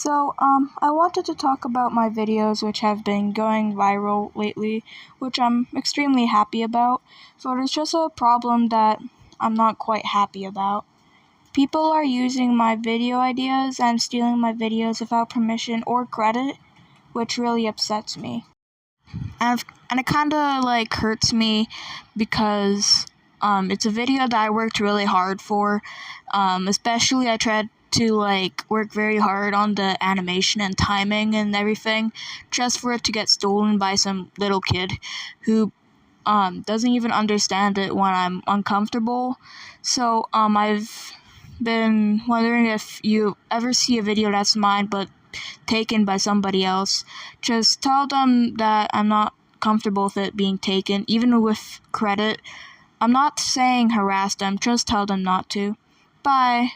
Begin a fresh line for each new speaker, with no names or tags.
I wanted to talk about my videos which have been going viral lately, which I'm extremely happy about. So there's just a problem that I'm not quite happy about. People are using my video ideas and stealing my videos without permission or credit, which really upsets me. And it kinda hurts me because it's a video that I worked really hard for. Especially I tried to work very hard on the animation and timing and everything, just for it to get stolen by some little kid who doesn't even understand it when I'm uncomfortable. So I've been wondering if you ever see a video that's mine but taken by somebody else, just tell them that I'm not comfortable with it being taken, even with credit. I'm not saying harass them, just tell them not to. Bye.